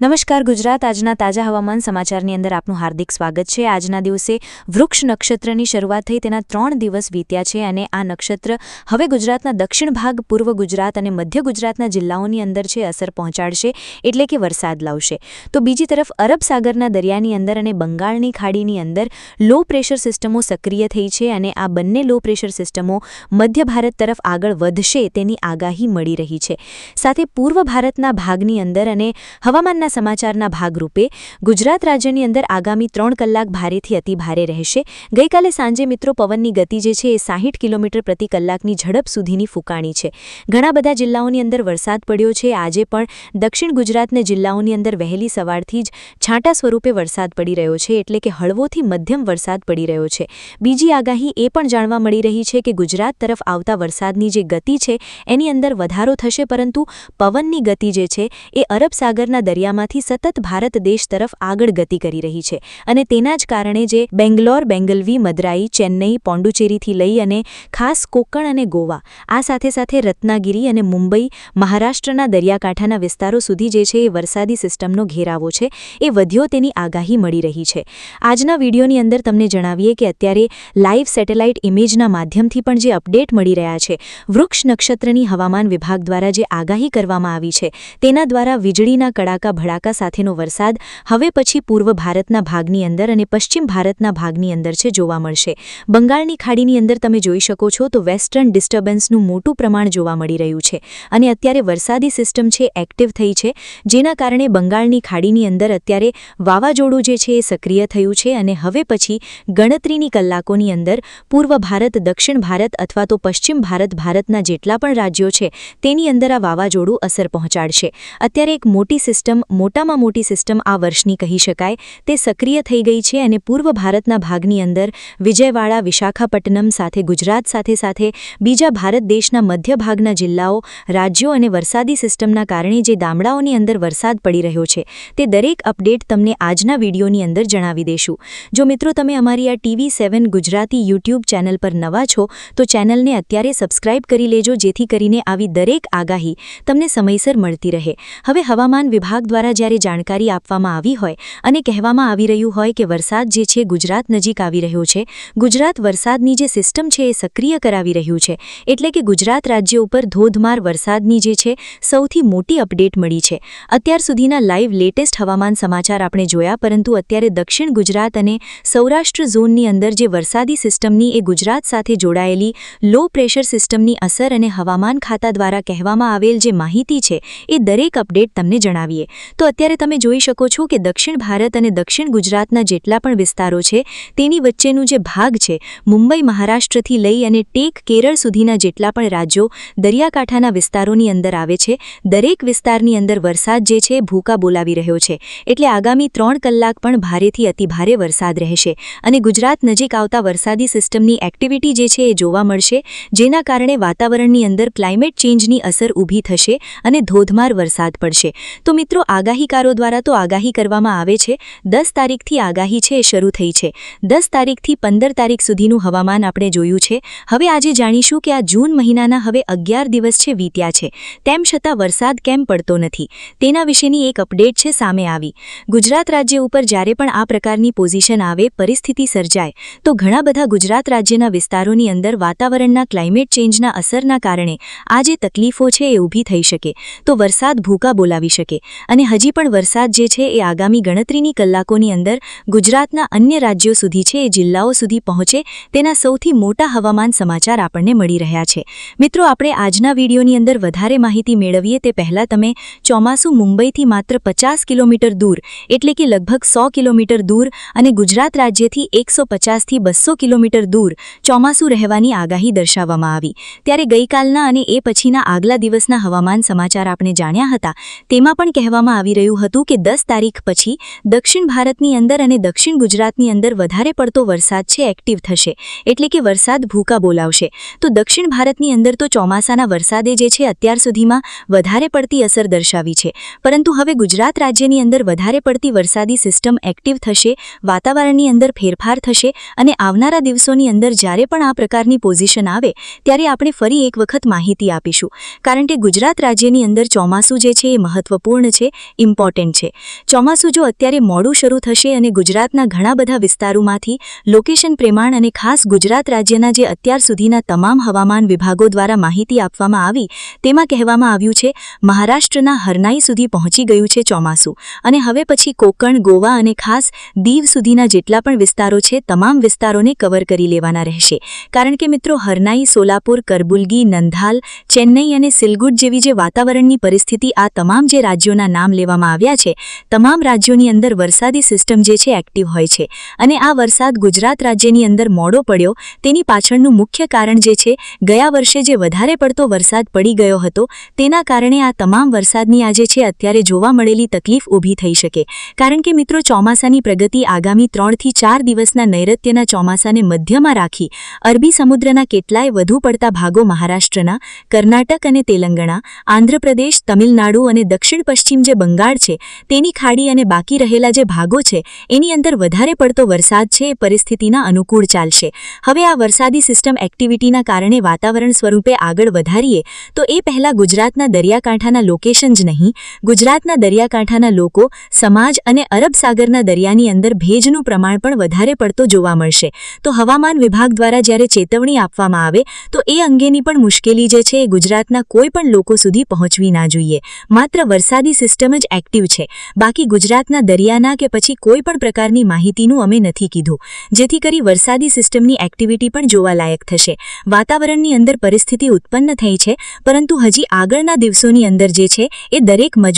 નમસ્કાર ગુજરાત આજના તાજા હવામાન સમાચારની અંદર આપનું હાર્દિક સ્વાગત છે। આજના દિવસે વૃક્ષ નક્ષત્રની શરૂઆત થઈ તેના 3 દિવસ વીત્યા છે અને આ નક્ષત્ર હવે ગુજરાતના દક્ષિણ ભાગ, પૂર્વ ગુજરાત અને મધ્ય ગુજરાતના જિલ્લાઓની અંદર છે અસર પહોંચાડશે એટલે કે વરસાદ લાવશે। તો બીજી તરફ અરબ સાગરના દરિયાની અંદર અને બંગાળની ખાડીની અંદર લો પ્રેશર સિસ્ટમો સક્રિય થઈ છે અને આ બંને લો પ્રેશર સિસ્ટમો મધ્ય ભારત તરફ આગળ વધશે તેની આગાહી મળી રહી છે। સાથે પૂર્વ ભારતના ભાગની અંદર અને હવામાનના સમાચારના ભાગરૂપે ગુજરાત રાજ્યની અંદર આગામી 3 કલાક ભારેથી અતિ ભારે રહેશે। ગઈકાલે સાંજે મિત્રો પવનની ગતિ જે છે એ 60 કિલોમીટર પ્રતિ કલાકની ઝડપ સુધીની ફૂંકાણી છે। ઘણા બધા જિલ્લાઓની અંદર વરસાદ પડ્યો છે। આજે પણ દક્ષિણ ગુજરાતના જિલ્લાઓની અંદર વહેલી સવારથી જ છાંટા સ્વરૂપે વરસાદ પડી રહ્યો છે એટલે કે હળવોથી મધ્યમ વરસાદ પડી રહ્યો છે। બીજી આગાહી એ પણ જાણવા મળી રહી છે કે ગુજરાત તરફ આવતા વરસાદની જે ગતિ છે એની અંદર વધારો થશે, પરંતુ પવનની ગતિ જે છે એ અરબ સાગરના દરિયામાં થી સતત ભારત દેશ તરફ આગળ ગતિ કરી રહી છે અને તેના જ કારણે જે બેંગ્લોર, બેંગલવી, મદરાઈ, ચેન્નઈ, પોંડુચેરીથી લઈ અને ખાસ કોંકણ અને ગોવા, આ સાથે સાથે રત્નાગિરી અને મુંબઈ, મહારાષ્ટ્રના દરિયાકાંઠાના વિસ્તારો સુધી જે છે એ વરસાદી સિસ્ટમનો ઘેરાવો છે એ વધ્યો તેની આગાહી મળી રહી છે। આજના વિડીયોની અંદર તમને જણાવીએ કે અત્યારે લાઈવ સેટેલાઇટ ઇમેજના માધ્યમથી પણ જે અપડેટ મળી રહ્યા છે, વૃક્ષ નક્ષત્રની હવામાન વિભાગ દ્વારા જે આગાહી કરવામાં આવી છે તેના દ્વારા વીજળીના કડાકા ભડાકા સાથેનો વરસાદ હવે પછી પૂર્વ ભારતના ભાગની અંદર અને પશ્ચિમ ભારતના ભાગની અંદર છે જોવા મળશે। બંગાળની ખાડીની અંદર તમે જોઈ શકો છો તો વેસ્ટર્ન ડિસ્ટર્બન્સનું મોટું પ્રમાણ જોવા મળી રહ્યું છે અને અત્યારે વરસાદી સિસ્ટમ છે એક્ટિવ થઈ છે, જેના કારણે બંગાળની ખાડીની અંદર અત્યારે વાવાઝોડું જે છે એ સક્રિય થયું છે અને હવે પછી ગણતરીની કલાકોની અંદર પૂર્વ ભારત, દક્ષિણ ભારત અથવા તો પશ્ચિમ ભારતના જેટલા પણ રાજ્યો છે તેની અંદર આ વાવાઝોડું અસર પહોંચાડશે। અત્યારે એક મોટી સિસ્ટમ, મોટામાં મોટી સિસ્ટમ આ વર્ષની કહી શકાય તે સક્રિય થઈ ગઈ છે અને પૂર્વ ભારતના ભાગની અંદર વિજયવાડા, વિશાખાપટ્ટનમ સાથે ગુજરાત સાથે સાથે બીજા ભારત દેશના મધ્ય ભાગના જિલ્લાઓ, રાજ્યો અને વરસાદી સિસ્ટમના કારણે જે ગામડાઓની અંદર વરસાદ પડી રહ્યો છે તે દરેક અપડેટ તમને આજના વિડીયોની અંદર જણાવી દેશું। જો મિત્રો તમે અમારી આ TV7 ગુજરાતી યુટ્યુબ ચેનલ પર નવા છો તો ચેનલને અત્યારે સબસ્ક્રાઇબ કરી લેજો, જેથી કરીને આવી દરેક આગાહી તમને સમયસર મળતી રહે। હવે હવામાન વિભાગ દ્વારા જ્યારે જાણકારી આપવામાં આવી હોય અને કહેવામાં આવી રહ્યું હોય કે વરસાદ જે છે ગુજરાત નજીક આવી રહ્યો છે, ગુજરાત વરસાદની જે સિસ્ટમ છે એ સક્રિય કરાવી રહ્યું છે એટલે કે ગુજરાત રાજ્ય ઉપર ધોધમાર વરસાદની જે છે સૌથી મોટી અપડેટ મળી છે। અત્યાર સુધીના લાઈવ લેટેસ્ટ હવામાન સમાચાર આપણે જોયા, પરંતુ અત્યારે દક્ષિણ ગુજરાત અને સૌરાષ્ટ્ર ઝોનની અંદર જે વરસાદી સિસ્ટમની એ ગુજરાત સાથે જોડાયેલી લો પ્રેશર સિસ્ટમની અસર અને હવામાન ખાતા દ્વારા કહેવામાં આવેલ જે માહિતી છે એ દરેક અપડેટ તમને જણાવીએ। તો અત્યારે તમે જોઈ શકો છો કે દક્ષિણ ભારત અને દક્ષિણ ગુજરાતના જેટલા પણ વિસ્તારો છે તેની વચ્ચેનું જે ભાગ છે, મુંબઈ, મહારાષ્ટ્રથી લઈ અને ટેક કેરળ સુધીના જેટલા પણ રાજ્યો દરિયાકાંઠાના વિસ્તારોની અંદર આવે છે, દરેક વિસ્તારની અંદર વરસાદ જે છે ભૂકા બોલાવી રહ્યો છે એટલે આગામી 3 કલાક પણ ભારેથી અતિભારે વરસાદ રહેશે અને ગુજરાત નજીક આવતા વરસાદી સિસ્ટમની એક્ટિવિટી જે છે એ જોવા મળશે, જેના કારણે વાતાવરણની અંદર ક્લાઇમેટ ચેન્જની અસર ઊભી થશે અને ધોધમાર વરસાદ પડશે। તો મિત્રો આગાહીકારો દ્વારા તો આગાહી કરવામાં આવે છે, 10 તારીખથી આગાહી છે એ શરૂ થઈ છે, 10 તારીખથી 15 તારીખ સુધીનું હવામાન આપણે જોયું છે। હવે આજે જાણીશું કે આ જૂન મહિનાના હવે 11 દિવસ છે વીત્યા છે, તેમ છતાં વરસાદ કેમ પડતો નથી તેના વિશેની એક અપડેટ છે સામે આવી। ગુજરાત રાજ્ય ઉપર જ્યારે પણ આ પ્રકારની પોઝિશન આવે, પરિસ્થિતિ સર્જાય તો ઘણા બધા ગુજરાત રાજ્યના વિસ્તારોની અંદર વાતાવરણના ક્લાઇમેટ ચેન્જના અસરના કારણે આ જે તકલીફો છે એ ઊભી થઈ શકે, તો વરસાદ ભૂકા બોલાવી શકે અને હજી પણ વરસાદ જે છે એ આગામી ગણતરીની કલાકોની અંદર ગુજરાતના અન્ય રાજ્યો સુધી છે એ જિલ્લાઓ સુધી પહોંચે તેના સૌથી મોટા હવામાન સમાચાર આપણને મળી રહ્યા છે। મિત્રો આપણે આજના વિડીયોની અંદર વધારે માહિતી મેળવીએ તે પહેલાં તમે ચોમાસું મુંબઈથી માત્ર 50 કિલોમીટર દૂર એટલે કે લગભગ 100 કિલોમીટર દૂર અને ગુજરાત રાજ્યથી 150થી 200 કિલોમીટર દૂર ચોમાસું રહેવાની આગાહી દર્શાવવામાં આવી। ત્યારે ગઈકાલના અને એ પછીના આગલા દિવસના હવામાન સમાચાર આપણે જાણ્યા હતા, તેમાં પણ કહેવામાં આવી રહ્યું હતું કે 10 તારીખ પછી દક્ષિણ ભારતની અંદર અને દક્ષિણ ગુજરાતની અંદર વધારે પડતો વરસાદ છે એક્ટિવ થશે એટલે કે વરસાદ ભૂકા બોલાવશે। તો દક્ષિણ ભારતની અંદર તો ચોમાસાના વરસાદે જે છે અત્યાર સુધીમાં વધારે પડતી અસર દર્શાવી છે, પરંતુ હવે ગુજરાત રાજ્યની અંદર વધારે પડતી વરસાદી સિસ્ટમ એક્ટિવ થશે, વાતાવરણની અંદર ફેરફાર થશે અને આવનારા દિવસોની અંદર જ્યારે પણ આ પ્રકારની પોઝિશન આવે ત્યારે આપણે ફરી એક વખત માહિતી આપીશું, કારણ કે ગુજરાત રાજ્યની અંદર ચોમાસું જે છે એ મહત્વપૂર્ણ છે ઇમ્પોર્ટન્ટ છે. ચોમાસું જો અત્યારે મોડું શરૂ થશે અને ગુજરાતના ઘણા બધા વિસ્તારોમાંથી લોકેશન પ્રમાણ અને ખાસ ગુજરાત રાજ્યના જે અત્યાર સુધીના તમામ હવામાન વિભાગો દ્વારા માહિતી આપવામાં આવી તેમાં કહેવામાં આવ્યું છે મહારાષ્ટ્રના હરનાઈ સુધી પહોંચી ગયું છે ચોમાસું અને હવે પછી કોકણ, ગોવા અને ખાસ દીવ સુધીના જેટલા પણ વિસ્તારો છે તમામ વિસ્તારોને કવર કરી લેવાના રહેશે. કારણ કે મિત્રો હરનાઈ, સોલાપુર, કરબુલગી, નંધાલ, ચેન્નઈ અને સિલગુટ જેવી જે વાતાવરણની પરિસ્થિતિ આ તમામ જે રાજ્યોના નામ લેવામાં આવ્યા છે તમામ રાજ્યોની અંદર વરસાદી સિસ્ટમ જે છે એક્ટિવ હોય છે અને આ વરસાદ ગુજરાત રાજ્યની અંદર મોડો પડ્યો તેની પાછળનું મુખ્ય કારણ જે છે ગયા વર્ષે જે વધારે પડતો વરસાદ પડી ગયો હતો તેના કારણે આ તમામ વરસાદની આજે છે અત્યારે જોવા મળેલી તકલીફ ઊભી થઈ શકે. કારણ કે મિત્રો ચોમાસાની પ્રગતિ આગામી 3 થી 4 દિવસના નૈઋત્યના ચોમાસાને મધ્યમાં રાખી અરબી સમુદ્રના કેટલાય વધુ પડતા ભાગો મહારાષ્ટ્રના, કર્ણાટક અને તેલંગાણા, આંધ્રપ્રદેશ, તમિલનાડુ અને દક્ષિણ પશ્ચિમ જે બંગાળ છે તેની ખાડી અને બાકી રહેલા જે ભાગો છે એની અંદર વધારે પડતો વરસાદ છે એ પરિસ્થિતિના અનુકૂળ ચાલશે. હવે આ વરસાદી સિસ્ટમ એક્ટિવિટીના કારણે વાતાવરણ સ્વરૂપે આગળ વધારીએ તો એ પહેલા ગુજરાતના દરિયાકાંઠાના લોકેશન જ નહીં, ગુજરાતના દરિયાકાંઠાના લોકો, સમાજ અને અરબ સાગરના દરિયાની અંદર ભેજનું પ્રમાણ પણ વધારે પડતો જોવા મળશે. તો હવામાન વિભાગ દ્વારા જ્યારે ચેતવણી આપવામાં આવે તો એ અંગેની પણ મુશ્કેલી જે છે એ ગુજરાતના કોઈ પણ લોકો સુધી પહોંચવી ના જોઈએ. માત્ર વરસાદી સિસ્ટમ જ એક્ટિવ છે, બાકી ગુજરાતના દરિયાના કે પછી કોઈ પણ પ્રકારની માહિતીનું અમે નથી કીધું, જેથી કરી વરસાદી સિસ્ટમની એક્ટિવિટી પણ જોવાલાયક થશે. વાતાવરણની અંદર પરિસ્થિતિ ઉત્પન્ન થઈ છે પરંતુ હજી આગળના દિવસોની અંદર જે છે એ દરેક મજબૂત